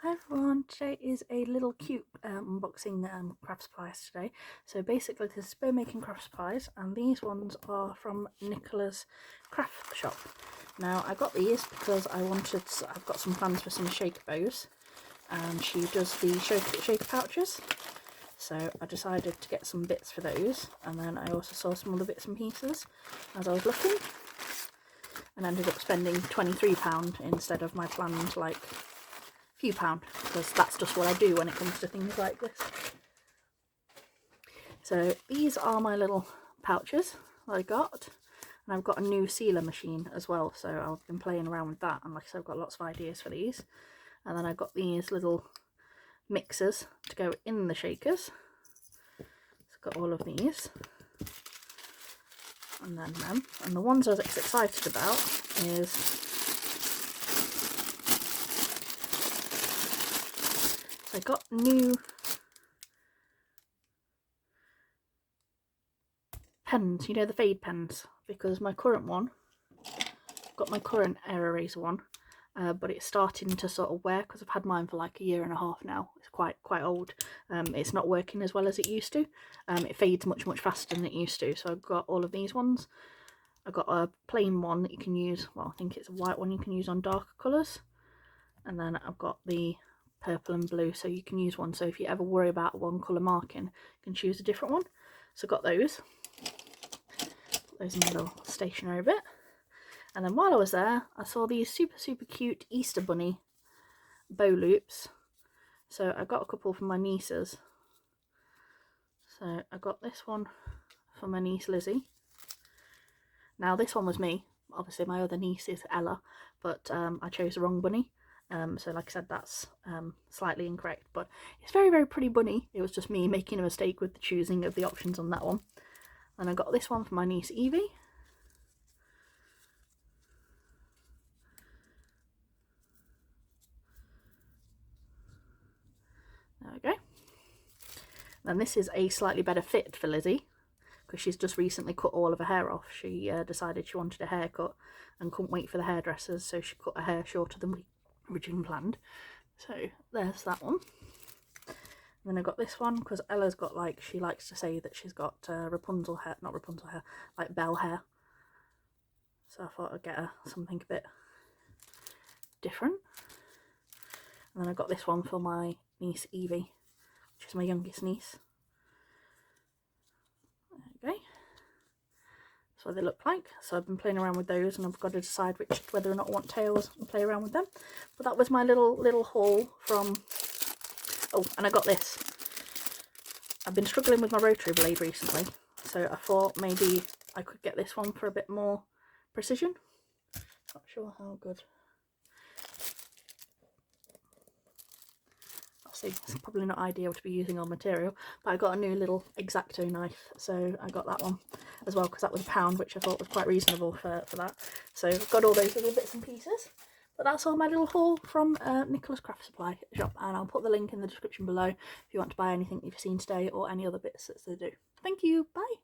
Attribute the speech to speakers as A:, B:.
A: Hi everyone, today is a little cute unboxing craft supplies today. So basically this is bow making craft supplies, and these ones are from Nicolas Craft Shop. Now I got these because I've got some plans for some shaker bows, and she does the shaker pouches. So I decided to get some bits for those, and then I also saw some other bits and pieces as I was looking, and ended up spending £23 instead of my planned like few pound, because that's just what I do when it comes to things like this. So these are my little pouches that I got, and I've got a new sealer machine as well, so I've been playing around with that, and like I said, I've got lots of ideas for these. And then I've got these little mixers to go in the shakers, so I've got all of these, and then them. And the ones I was excited about is I got new pens, you know, the fade pens, because my current one, I've got my current air eraser one, but it's starting to sort of wear, because I've had mine for like a year and a half now. It's quite old. It's not working as well as it used to. It fades much faster than it used to, so I've got all of these ones. I've got a plain one that you can use, well, I think it's a white one you can use on darker colours, and then I've got the purple and blue, so you can use one, so if you ever worry about one colour marking, you can choose a different one. So I got those. Put those in the little stationery bit. And then while I was there, I saw these super cute Easter bunny bow loops, so I got a couple for my nieces. So I got this one for my niece Lizzie. Now this one was me, obviously my other niece is Ella, but I chose the wrong bunny. So like I said, that's slightly incorrect, but it's very pretty bunny. It was just me making a mistake with the choosing of the options on that one. And I got this one for my niece Evie. There we go. And this is a slightly better fit for Lizzie, because she's just recently cut all of her hair off. She decided she wanted a haircut and couldn't wait for the hairdressers, so she cut her hair shorter than we originally planned. So there's that one. And then I got this one because Ella's got, like, she likes to say that she's got Rapunzel hair, not Rapunzel hair, like Belle hair. So I thought I'd get her something a bit different. And then I got this one for my niece Evie, which is my youngest niece. There you go. That's what they look like. So I've been playing around with those, and I've got to decide whether or not I want tails and play around with them. But that was my little haul from... Oh, and I got this. I've been struggling with my rotary blade recently, so I thought maybe I could get this one for a bit more precision. Not sure how good. See, it's probably not ideal to be using on material, but I got a new little Exacto knife, so I got that one as well, because that was £1, which I thought was quite reasonable for that. So I've got all those little bits and pieces. But that's all my little haul from Nicolas Craft Supply Shop, and I'll put the link in the description below if you want to buy anything you've seen today or any other bits that they do. Thank you, bye!